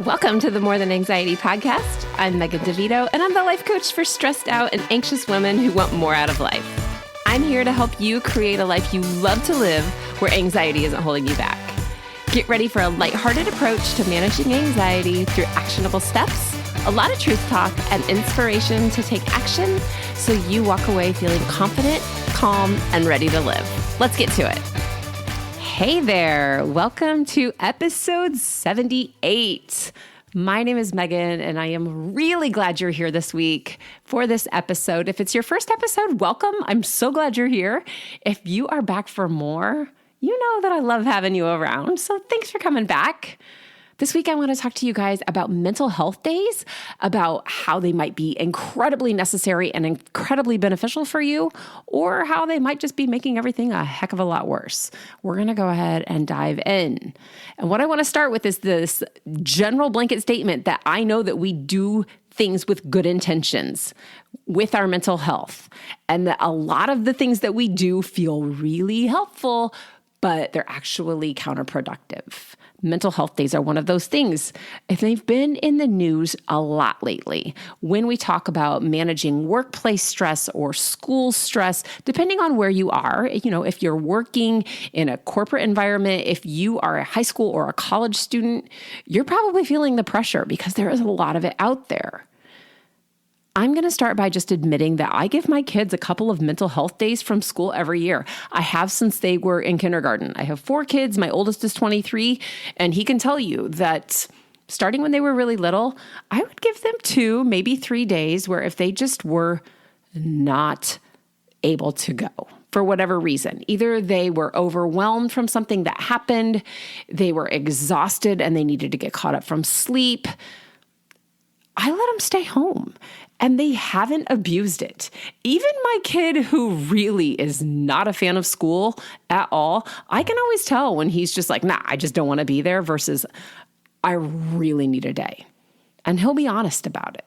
Welcome to the More Than Anxiety podcast. I'm Megan DeVito, and I'm the life coach for stressed out and anxious women who want more out of life. I'm here to help you create a life you love to live where anxiety isn't holding you back. Get ready for a lighthearted approach to managing anxiety through actionable steps, a lot of truth talk, and inspiration to take action so you walk away feeling confident, calm, and ready to live. Let's get to it. Hey there, welcome to episode 78. My name is Megan, and I am really glad you're here this week for this episode. If it's your first episode, welcome. I'm so glad you're here. If you are back for more, you know that I love having you around, so thanks for coming back. This week, I want to talk to you guys about mental health days, about how they might be incredibly necessary and incredibly beneficial for you, or how they might just be making everything a heck of a lot worse. We're going to go ahead and dive in. And what I want to start with is this general blanket statement that I know that we do things with good intentions with our mental health, and that a lot of the things that we do feel really helpful, but they're actually counterproductive. Mental health days are one of those things. And they've been in the news a lot lately when we talk about managing workplace stress or school stress, depending on where you are. You know, if you're working in a corporate environment, if you are a high school or a college student, you're probably feeling the pressure because there is a lot of it out there. I'm going to start by just admitting that I give my kids a couple of mental health days from school every year. I have since they were in kindergarten. I have 4 kids. My oldest is 23, and he can tell you that starting when they were really little, I would give them 2, maybe 3 days where if they just were not able to go for whatever reason, either they were overwhelmed from something that happened, they were exhausted and they needed to get caught up from sleep, I let them stay home. And they haven't abused it. Even my kid who really is not a fan of school at all, I can always tell when he's just like, nah, I just don't want to be there versus I really need a day. And he'll be honest about it.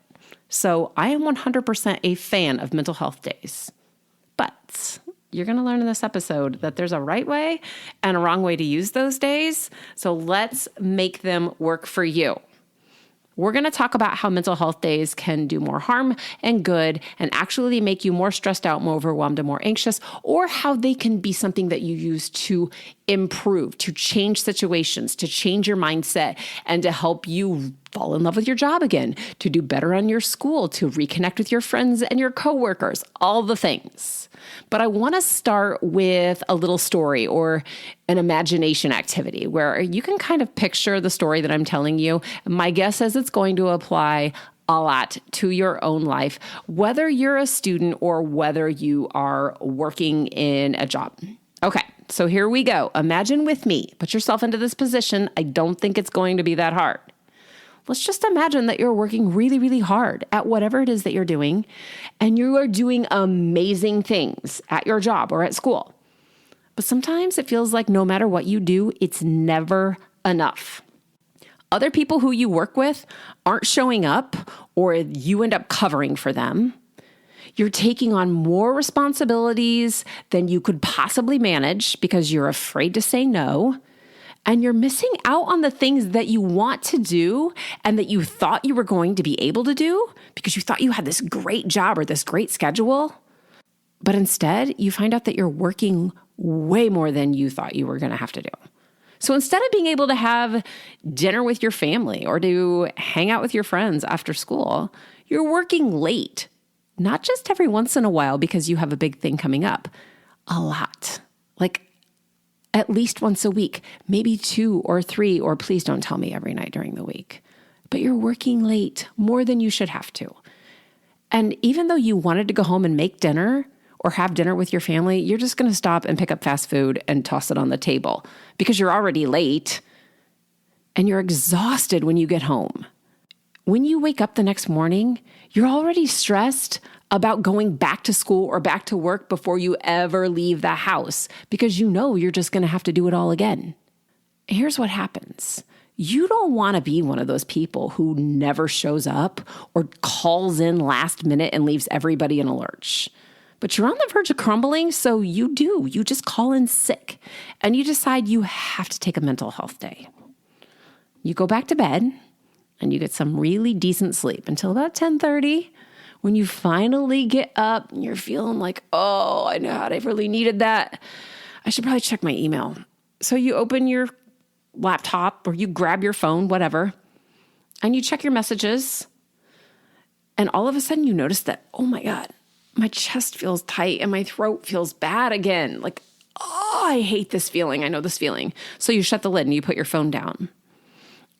So I am 100% a fan of mental health days. But you're going to learn in this episode that there's a right way and a wrong way to use those days. So let's make them work for you. We're going to talk about how mental health days can do more harm and good and actually make you more stressed out, more overwhelmed, and more anxious, or how they can be something that you use to improve, to change situations, to change your mindset, and to help you fall in love with your job again, to do better on your school, to reconnect with your friends and your coworkers, all the things. But I want to start with a little story or an imagination activity where you can kind of picture the story that I'm telling you. My guess is it's going to apply a lot to your own life, whether you're a student or whether you are working in a job. Okay, so here we go. Imagine with me. Put yourself into this position. I don't think it's going to be that hard. Let's just imagine that you're working really, really hard at whatever it is that you're doing, and you are doing amazing things at your job or at school. But sometimes it feels like no matter what you do, it's never enough. Other people who you work with aren't showing up, or you end up covering for them. You're taking on more responsibilities than you could possibly manage because you're afraid to say no. And you're missing out on the things that you want to do and that you thought you were going to be able to do because you thought you had this great job or this great schedule. But instead, you find out that you're working way more than you thought you were going to have to do. So instead of being able to have dinner with your family or to hang out with your friends after school, you're working late. Not just every once in a while because you have a big thing coming up. A lot. Like at least once a week, maybe 2 or 3, or please don't tell me every night during the week. But you're working late more than you should have to. And even though you wanted to go home and make dinner or have dinner with your family, you're just going to stop and pick up fast food and toss it on the table because you're already late and you're exhausted when you get home. When you wake up the next morning, you're already stressed about going back to school or back to work before you ever leave the house because you know you're just going to have to do it all again. Here's what happens. You don't want to be one of those people who never shows up or calls in last minute and leaves everybody in a lurch. But you're on the verge of crumbling, so you do. You just call in sick and you decide you have to take a mental health day. You go back to bed. and you get some really decent sleep until about 10:30 when you finally get up and you're feeling like, oh, I know I really needed that. I should probably check my email. So you open your laptop or you grab your phone, whatever, and you check your messages. And all of a sudden you notice that, oh my God, my chest feels tight and my throat feels bad again. Like, oh, I hate this feeling. I know this feeling. So you shut the lid and you put your phone down.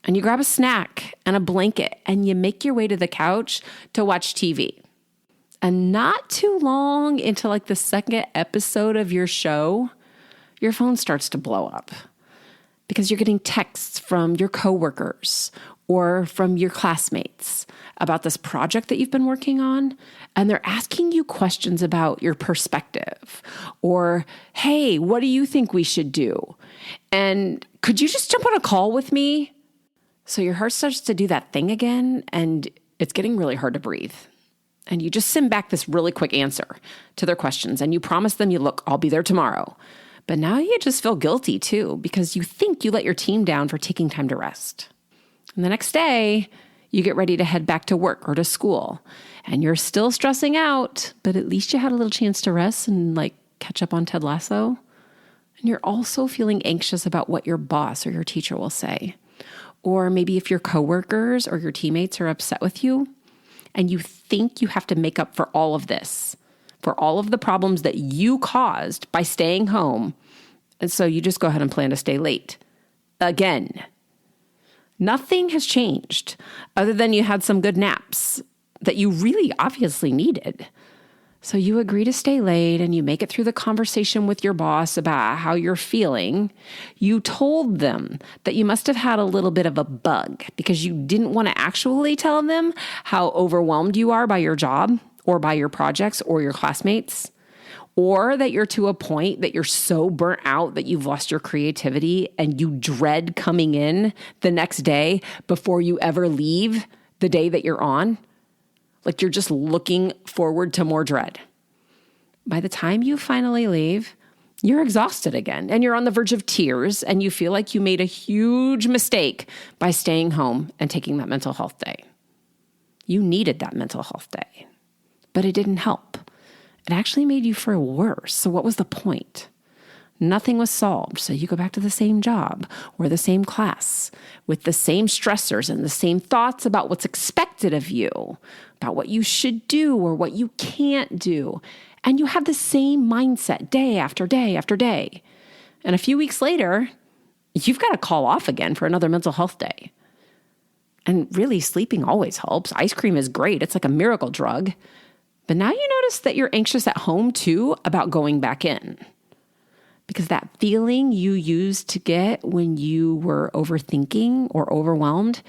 And you grab a snack and a blanket and you make your way to the couch to watch TV. And not too long into like the second episode of your show, your phone starts to blow up because you're getting texts from your coworkers or from your classmates about this project that you've been working on. And they're asking you questions about your perspective or, hey, what do you think we should do? And could you just jump on a call with me? So your heart starts to do that thing again, and it's getting really hard to breathe. And you just send back this really quick answer to their questions, and you promise them, look, I'll be there tomorrow. But now you just feel guilty too, because you think you let your team down for taking time to rest. And the next day, you get ready to head back to work or to school, and you're still stressing out, but at least you had a little chance to rest and like catch up on Ted Lasso. And you're also feeling anxious about what your boss or your teacher will say. Or maybe if your coworkers or your teammates are upset with you and you think you have to make up for all of this, for all of the problems that you caused by staying home. And so you just go ahead and plan to stay late again. Nothing has changed other than you had some good naps that you really obviously needed. So you agree to stay late and you make it through the conversation with your boss about how you're feeling. You told them that you must have had a little bit of a bug because you didn't want to actually tell them how overwhelmed you are by your job or by your projects or your classmates, or that you're to a point that you're so burnt out that you've lost your creativity and you dread coming in the next day before you ever leave the day that you're on. Like you're just looking forward to more dread. By the time you finally leave, you're exhausted again and you're on the verge of tears and you feel like you made a huge mistake by staying home and taking that mental health day. You needed that mental health day, but it didn't help. It actually made you feel worse. So what was the point? Nothing was solved. So you go back to the same job or the same class with the same stressors and the same thoughts about what's expected of you, about what you should do or what you can't do. And you have the same mindset day after day after day. And a few weeks later, you've got to call off again for another mental health day. And really, sleeping always helps. Ice cream is great. It's like a miracle drug. But now you notice that you're anxious at home too about going back in. Because that feeling you used to get when you were overthinking or overwhelmed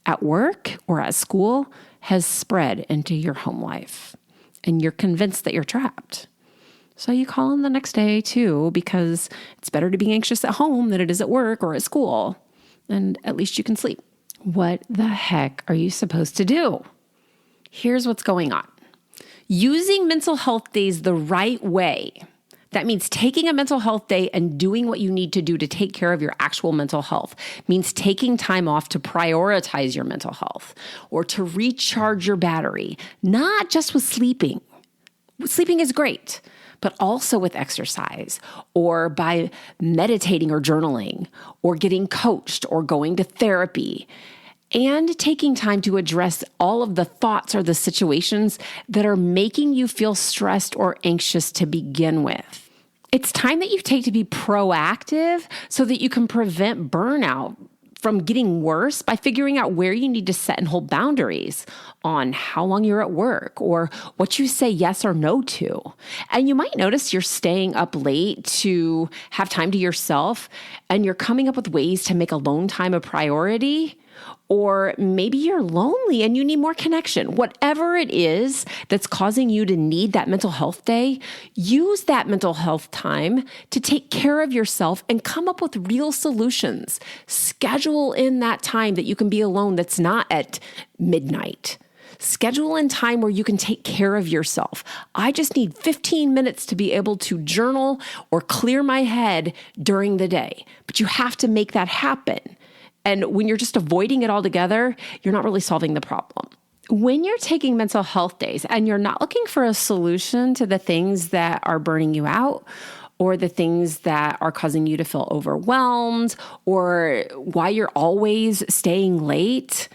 at work or at school has spread into your home life. And you're convinced that you're trapped. So you call in the next day too, because it's better to be anxious at home than it is at work or at school. And at least you can sleep. What the heck are you supposed to do? Here's what's going on. Using mental health days the right way. That means taking a mental health day and doing what you need to do to take care of your actual mental health. Means taking time off to prioritize your mental health or to recharge your battery, not just with sleeping. Sleeping is great, but also with exercise or by meditating or journaling or getting coached or going to therapy. And taking time to address all of the thoughts or the situations that are making you feel stressed or anxious to begin with. It's time that you take to be proactive so that you can prevent burnout from getting worse by figuring out where you need to set and hold boundaries on how long you're at work or what you say yes or no to. And you might notice you're staying up late to have time to yourself and you're coming up with ways to make alone time a priority. Or maybe you're lonely and you need more connection. Whatever it is that's causing you to need that mental health day, use that mental health time to take care of yourself and come up with real solutions. Schedule in that time that you can be alone that's not at midnight. Schedule in time where you can take care of yourself. I just need 15 minutes to be able to journal or clear my head during the day. But you have to make that happen. And when you're just avoiding it altogether, you're not really solving the problem. When you're taking mental health days and you're not looking for a solution to the things that are burning you out, or the things that are causing you to feel overwhelmed, or why you're always staying late,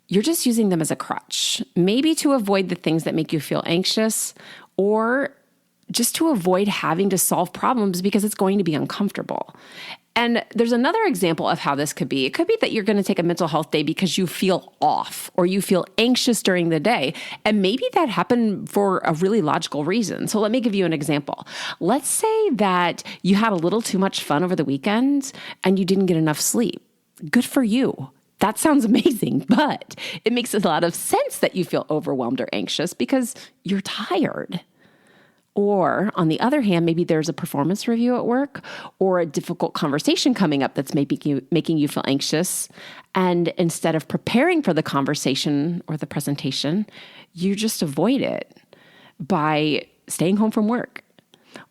you're just using them as a crutch, maybe to avoid the things that make you feel anxious, or just to avoid having to solve problems because it's going to be uncomfortable. And there's another example of how this could be. It could be that you're going to take a mental health day because you feel off or you feel anxious during the day. And maybe that happened for a really logical reason. So let me give you an example. Let's say that you had a little too much fun over the weekend and you didn't get enough sleep. Good for you. That sounds amazing, but it makes a lot of sense that you feel overwhelmed or anxious because you're tired. Or on the other hand, maybe there's a performance review at work or a difficult conversation coming up that's making you feel anxious. And instead of preparing for the conversation or the presentation, you just avoid it by staying home from work.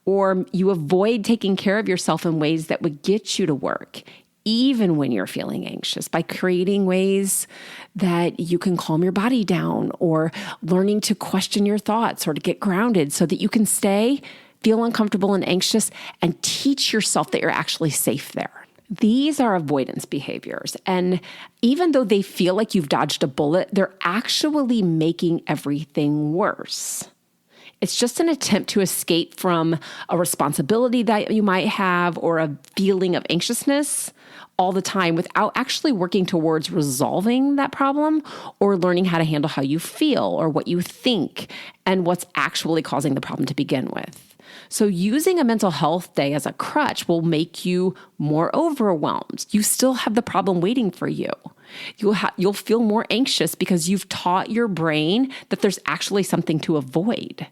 Or you avoid taking care of yourself in ways that would get you to work, even when you're feeling anxious, by creating ways that you can calm your body down, or learning to question your thoughts or to get grounded so that you can feel uncomfortable and anxious, and teach yourself that you're actually safe there. These are avoidance behaviors. And even though they feel like you've dodged a bullet, they're actually making everything worse. It's just an attempt to escape from a responsibility that you might have or a feeling of anxiousness all the time without actually working towards resolving that problem or learning how to handle how you feel or what you think and what's actually causing the problem to begin with. So using a mental health day as a crutch will make you more overwhelmed. You still have the problem waiting for you. You'll feel more anxious because you've taught your brain that there's actually something to avoid.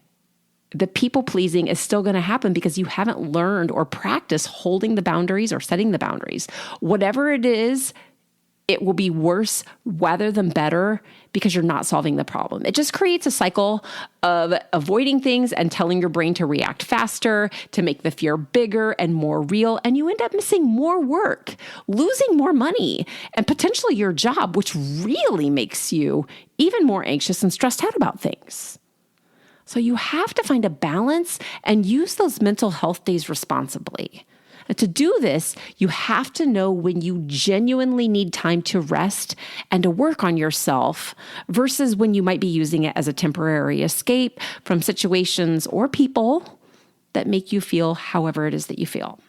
The people pleasing is still going to happen because you haven't learned or practiced holding the boundaries or setting the boundaries. Whatever it is, it will be worse rather than better because you're not solving the problem. It just creates a cycle of avoiding things and telling your brain to react faster, to make the fear bigger and more real. And you end up missing more work, losing more money, and potentially your job, which really makes you even more anxious and stressed out about things. So you have to find a balance and use those mental health days responsibly. And to do this, you have to know when you genuinely need time to rest and to work on yourself versus when you might be using it as a temporary escape from situations or people that make you feel however it is that you feel.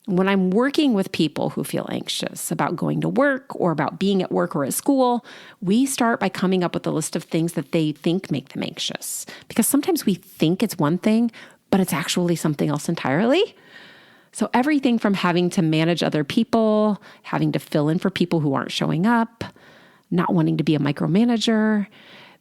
When I'm working with people who feel anxious about going to work or about being at work or at school, we start by coming up with a list of things that they think make them anxious. Because sometimes we think it's one thing, but it's actually something else entirely. So everything from having to manage other people, having to fill in for people who aren't showing up, not wanting to be a micromanager,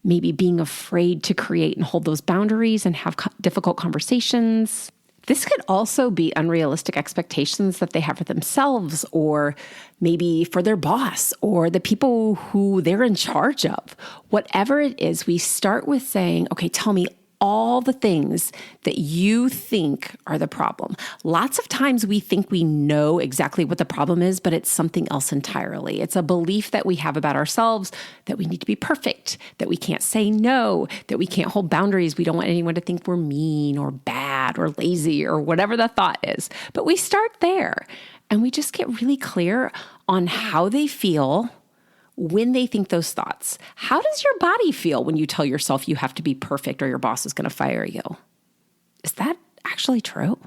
maybe being afraid to create and hold those boundaries and have difficult conversations. This could also be unrealistic expectations that they have for themselves or maybe for their boss or the people who they're in charge of. Whatever it is, we start with saying, okay, tell me all the things that you think are the problem. Lots of times we think we know exactly what the problem is, but it's something else entirely. It's a belief that we have about ourselves that we need to be perfect, that we can't say no, that we can't hold boundaries. We don't want anyone to think we're mean or bad or lazy or whatever the thought is. But we start there and we just get really clear on how they feel when they think those thoughts. How does your body feel when you tell yourself you have to be perfect or your boss is going to fire you? Is that actually true?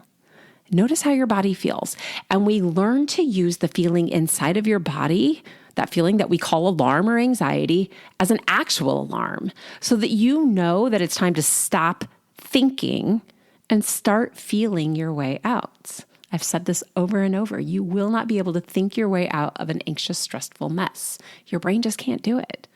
Notice how your body feels. And we learn to use the feeling inside of your body, that feeling that we call alarm or anxiety, as an actual alarm so that you know that it's time to stop thinking and start feeling your way out. I've said this over and over. You will not be able to think your way out of an anxious, stressful mess. Your brain just can't do it.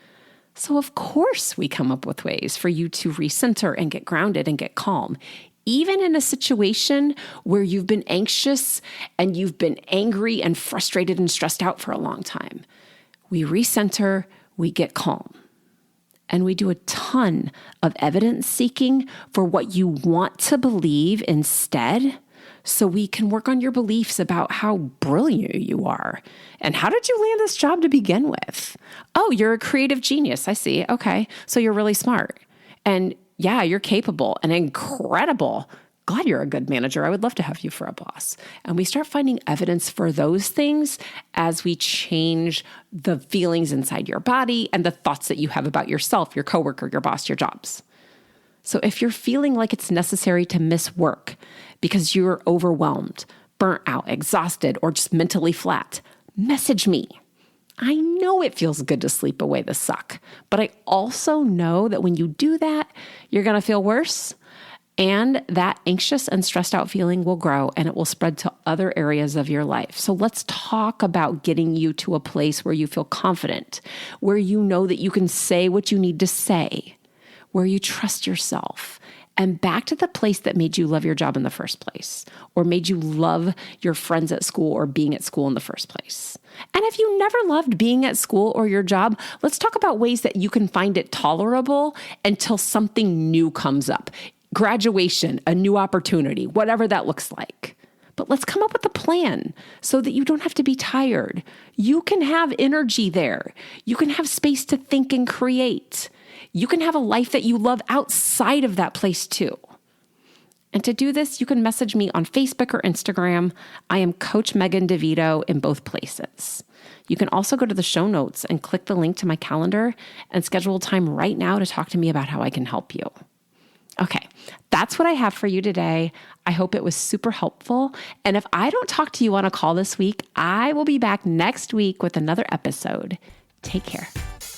So of course we come up with ways for you to recenter and get grounded and get calm. Even in a situation where you've been anxious and you've been angry and frustrated and stressed out for a long time. We recenter, we get calm. And we do a ton of evidence seeking for what you want to believe instead, so we can work on your beliefs about how brilliant you are. And how did you land this job to begin with? Oh, you're a creative genius. I see. Okay. So you're really smart. And yeah, you're capable and incredible. Glad you're a good manager. I would love to have you for a boss. And we start finding evidence for those things as we change the feelings inside your body and the thoughts that you have about yourself, your coworker, your boss, your jobs. So if you're feeling like it's necessary to miss work because you're overwhelmed, burnt out, exhausted, or just mentally flat, message me. I know it feels good to sleep away the suck, but I also know that when you do that, you're going to feel worse, and that anxious and stressed out feeling will grow and it will spread to other areas of your life. So let's talk about getting you to a place where you feel confident, where you know that you can say what you need to say, where you trust yourself, and back to the place that made you love your job in the first place, or made you love your friends at school or being at school in the first place. And if you never loved being at school or your job, let's talk about ways that you can find it tolerable until something new comes up. Graduation, a new opportunity, whatever that looks like. But let's come up with a plan so that you don't have to be tired. You can have energy there. You can have space to think and create. You can have a life that you love outside of that place too. And to do this, you can message me on Facebook or Instagram. I am Coach Megan DeVito in both places. You can also go to the show notes and click the link to my calendar and schedule time right now to talk to me about how I can help you. Okay, that's what I have for you today. I hope it was super helpful. And if I don't talk to you on a call this week, I will be back next week with another episode. Take care.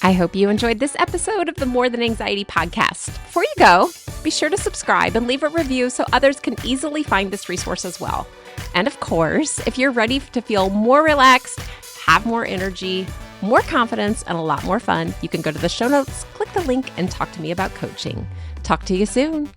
I hope you enjoyed this episode of the More Than Anxiety podcast. Before you go, be sure to subscribe and leave a review so others can easily find this resource as well. And of course, if you're ready to feel more relaxed, have more energy, more confidence, and a lot more fun, you can go to the show notes, click the link, and talk to me about coaching. Talk to you soon.